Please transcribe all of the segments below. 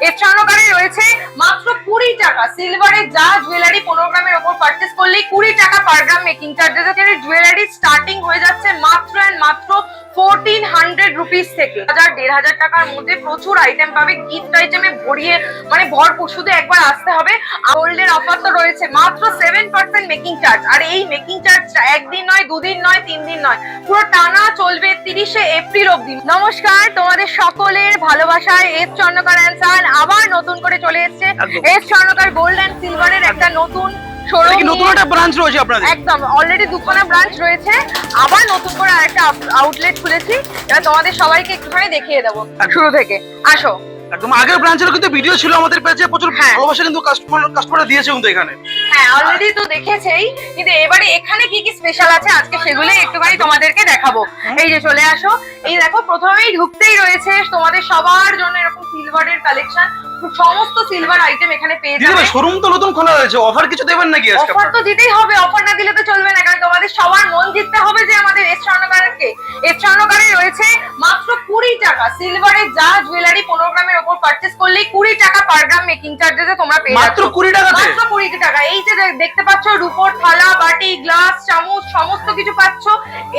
এর স্বর্ণকারে রয়েছে মাত্র 20 টাকা। সিলভারের যা জুয়েলারি 15 গ্রামের উপর পারচেজ করলেই 20 টাকা পার গ্রাম মেকিং চার্জেস। জুয়েলারি স্টার্টিং হয়ে যাচ্ছে মাত্র এন্ড মাত্র 1400 রুপিস থেকে। 1500 টাকার মধ্যে প্রচুর আইটেম পাবে, গিফট আইটেমে ভরিয়ে মানে ভরপুর। শুধু একবার আসতে হবে। গোল্ডের অফার তো রয়েছে মাত্র 7% মেকিং চার্জ। আর এই মেকিং চার্জটা একদিন নয়, দুদিন নয়, 3 দিন নয়, পুরো টানা চলবে 30শে এপ্রিল অবধি। নমস্কার, তোমাদের সকলের ভালোবাসায় এস স্বর্ণকার এন্ড সান আবার নতুন করে চলে এসেছে। এস স্বর্ণকার গোল্ড এন্ড সিলভারের একটা নতুন নতুন একটা ব্রাঞ্চ রয়েছে আপনাদের। একদম, অলরেডি দুখানা ব্রাঞ্চ রয়েছে, আবার নতুন করে আরেকটা আউটলেট খুলেছি। এবার তোমাদের সবাইকে একটুখানি দেখিয়ে দেবো শুরু থেকে। আসো। একদম আগের ব্রাঞ্চের কিন্তু ভিডিও ছিল আমাদের পেজে, প্রচুর ভালোবাসা কিন্তু কাস্টমার দিয়েছে কিন্তু এখানে। হ্যাঁ, অলরেডি তো দেখেছেই, কিন্তু এবারে এখানে কি কি স্পেশাল আছে আজকে সেগুলোই একটুখানি তোমাদেরকে দেখাবো। এই যে চলে আসো, এই দেখো প্রথমেই ঢুকতেই রয়েছে তোমাদের সবার জন্য এরকম সিলভারের কালেকশন। সমস্ত সিলভার আইটেম এখানে পেয়ে যাবে। শোরুম তো নতুন খোলা হয়েছে, অফার কিছু দেবেন নাকি আজকে? অফার তো দিতেই হবে, অফার না দিলে তো চলবে না, কারণ তোমাদের সবার মন জিততে হবে যে আমাদের এস স্বর্ণকারকে। এস স্বর্ণকারে রয়েছে মাত্র 20 টাকা। সিলভারের যা জুয়েলারি 15 গ্রামের উপর পারচেজ করলেই 20 টাকা পার গ্রাম মেকিং চার্জেসে তোমরা পেয়ে যাচ্ছ। মাত্র 20 টাকাতে? মাত্র 20 টাকা। এই যে দেখতে পাচ্ছ রূপোর থালা, বাটি, গ্লাস, চামচ সমস্ত কিছু পাচ্ছ।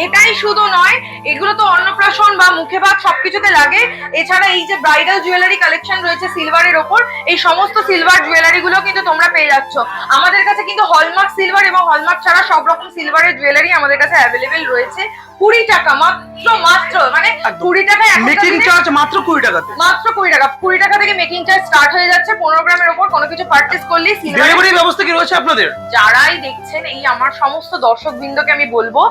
এটাই শুধু নয়, এগুলো তো অন্নপ্রাশন বা মুখে ভাত সবকিছুতে লাগে। এছাড়া এই যে ব্রাইডাল জুয়েলারি কালেকশন রয়েছে সিলভারের ওপর, এই সমস্ত সিলভার জুয়েলারি গুলো কিন্তু তোমরা পেয়ে যাচ্ছ। আমাদের কাছে কিন্তু হলমার্ক সিলভার এবং হলমার্ক ছাড়া সব রকম সিলভারের জুয়েলারি আমাদের কাছে অ্যাভেলেবেল রয়েছে। 20 টাকা মাত্র মানে 20 টাকায় মেকিং চার্জ মাত্র 20 টাকাতে। মাত্র 20 টাকা। 20 টাকা থেকে মেকিং চার্জ স্টার্ট হয়ে যাচ্ছে। 15 গ্রামের উপর কোনো কিছু পারচেজ করলেই ডেলিভারি ব্যবস্থা কি রয়েছে আপনাদের? যারাই দেখছেন, এই আমার সমস্ত দর্শকবৃন্দকে আমি বলবো,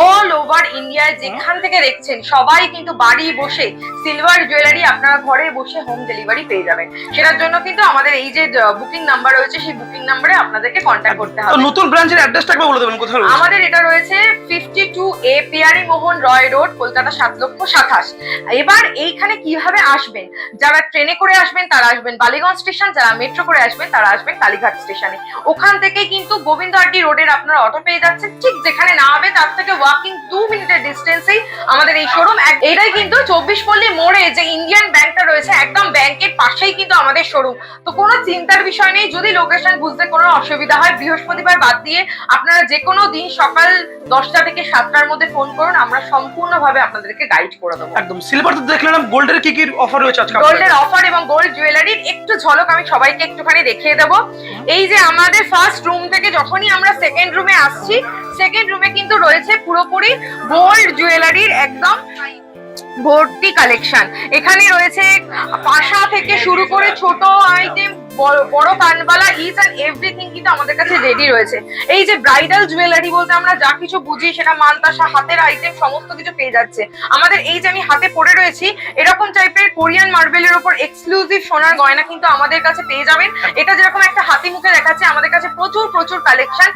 অল ওভার ইন্ডিয়ায় যেখান থেকে দেখছেন সবাই কিন্তু বাড়ি বসে সিলভার জুয়েলারি আপনারা ঘরে বসে হোম ডেলিভারি পেয়ে যাবেন। সেটার জন্য কিন্তু আমাদের এই যে বুকিং নাম্বার রয়েছে, সেই বুকিং নাম্বারে আপনাদেরকে কন্ট্যাক্ট করতে হবে। তো নতুন ব্রাঞ্চের অ্যাড্রেসটা একবার বলে দেবেন কোথায় রয়েছে? আমাদের এটা রয়েছে 52A পিয়ারি মোহন রয় রোড, কলকাতা 7,27,000। এবার এইখানে কিভাবে আসবেন? যারা ট্রেনে করে আসবেন তারা আসবেন বালিগঞ্জ স্টেশন, যারা মেট্রো করে আসবেন তারা আসবেন কালীঘাট স্টেশনে। ওখান থেকে কিন্তু গোবিন্দহাটি রোডের আপনারা অটো পেয়ে যাচ্ছেন। ঠিক যেখানে নামবে তার থেকে ওয়াকিং 2 মিনিটের ডিস্টেন্সেই আমাদের এই শোরুম। এটাই কিন্তু 24 পল্লী মোড়ে যে ইন্ডিয়ান ব্যাংকটা রয়েছে, একদম ব্যাংকের পাশেই কিন্তু আমাদের শোরুম। তো কোনো চিন্তার বিষয় নেই। যদি লোকেশন বুঝতে কোনো অসুবিধা হয়, বৃহস্পতিবার বাদ দিয়ে আপনারা যে কোনো দিন সকাল 10টা থেকে 7টার মধ্যে ফোন করুন, আমরা সম্পূর্ণভাবে আপনাদেরকে গাইড করে দেবো। একদম। সিলভার তো দেখলাম, গোল্ডের কি কি অফার রয়েছে আজকে? গোল্ডের অফার এবং গোল্ড জুয়েলারির একটু ঝলক আমি সবাইকে একটুখানি দেখিয়ে দেবো। এই যে আমাদের ফার্স্ট রুম থেকে যখনই আমরা সেকেন্ড রুমে আসছি, সেকেন্ড রুমে কিন্তু রয়েছে পুরোপুরি গোল্ড জুয়েলারির একদম ভর্তি কালেকশন। এখানে রয়েছে পাশা থেকে শুরু করে ছোট আইটেম, বড় কানবালা, ইচ এন্ড এভরিথিং কিন্তু আমাদের কাছে রেডি রয়েছে। এই যে ব্রাইডাল জুয়েলারি বলতে আমরা যা কিছু বুঝি, সেটা মানতাসা, হাতের আইটেম সমস্ত কিছু পেয়ে যাচ্ছে আমাদের। এই যে আমি হাতে পরে রয়েছি, এরকম টাইপের কোরিয়ান মার্বেলের উপর এক্সক্লুসিভ সোনার গয়না কিন্তু আমাদের কাছে পেয়ে যাবেন। এটা যেরকম একটা হাতি মুখে দেখাচ্ছে, আমাদের কাছে প্রচুর কালেকশন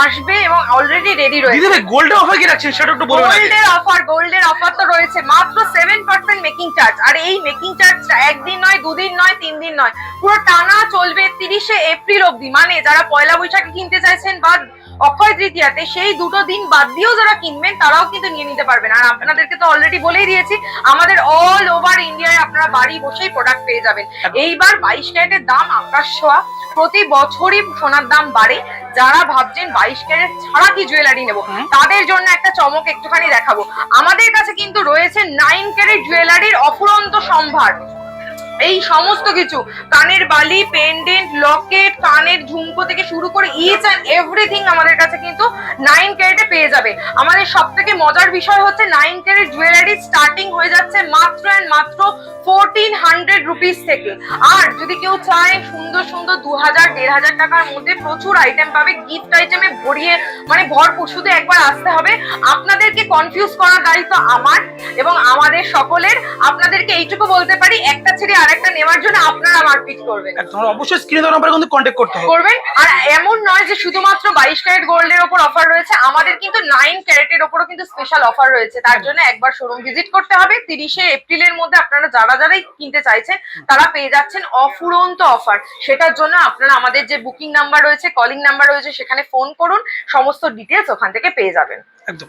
আসবে এবং অলরেডি রেডি রয়েছে। দিদি গোল্ডের অফার কি রাখছেন সেটা একটু বলুন। গোল্ডের অফার তো রয়েছে মাত্র 7% মেকিং চার্জ। আর এই মেকিং চার্জটা একদিন নয়, দুদিন নয়, 3 দিন নয়, পুরো টানা চলবে 30শে এপ্রিল অবধি। মানে যারা পয়লা বৈশাখে কিনতে চাইছেন বা অক্ষয় তৃতীয়াতে, সেই দুটো দিন বাদ দিয়েও যারা কিনবেন তারাও কিন্তু নিয়ে নিতে পারবেন। আর আপনাদেরকে তো অলরেডি বলেই দিয়েছি, আমাদের অল ওভার ইন্ডিয়ায় আপনারা বাড়ি বসেই প্রোডাক্ট পেয়ে যাবেন। এইবার 22 ক্যারেটের দাম আকাশ ছোঁয়া। প্রতি বছরই সোনার দাম বাড়ে। যারা ভাবছেন 22 ক্যারেট ছাড়া কি জুয়েলারি নেবো, তাদের জন্য একটা চমক একটুখানি দেখাবো। আমাদের কাছে কিন্তু রয়েছে 9 ক্যারেট জুয়েলারির অফুরন্ত সম্ভার। এই সমস্ত কিছু, কানের বালি, পেন্ডেন্ট, লকেট, কানের ঝুমকো থেকে শুরু করে ইচ এন্ড এভরিথিং আমাদের কাছে কিন্তু 9 ক্যারেটে পেয়ে যাবে। আমাদের সবথেকে মজার বিষয় হচ্ছে 9 ক্যারেট জুয়েলারি স্টার্টিং হয়ে যাচ্ছে মাত্র এন্ড মাত্র 1400 রুপিস থেকে। আর যদি কেউ চায় সুন্দর 2000-1500 টাকার মধ্যে প্রচুর আইটেম পাবে, গিফট আইটেমে ভরিয়ে মানে ভরপুর। শুধু একবার আসতে হবে। আপনাদেরকে কনফিউজ করার দায়িত্ব আমার এবং আমাদের সকলের। আপনাদেরকে এইটুকু বলতে পারি, একটা ছেড়ে আরেকটা নেওয়ার জন্য আপনারা মারপিট করবেন। অবশ্যই স্ক্রিনে দেওয়া নাম্বারে কিন্তু কন্টাক্ট করতে হবে। আর এমন নয় যে শুধুমাত্র 22 ক্যারেট গোল্ডের উপর অফার রয়েছে, আমাদের কিন্তু 9 ক্যারেটের উপরও কিন্তু স্পেশাল অফার রয়েছে। তার জন্য একবার শোরুম ভিজিট করতে হবে। 30শে এপ্রিলের মধ্যে আপনারা যারাই কিনতে চাইছেন তারা পেয়ে যাচ্ছেন অফুরন্ত অফার। সেটার জন্য আপনারা আমাদের যে বুকিং নাম্বার রয়েছে, কলিং নাম্বার রয়েছে, সেখানে ফোন করুন, সমস্ত ডিটেলস ওখান থেকে পেয়ে যাবেন। একদম।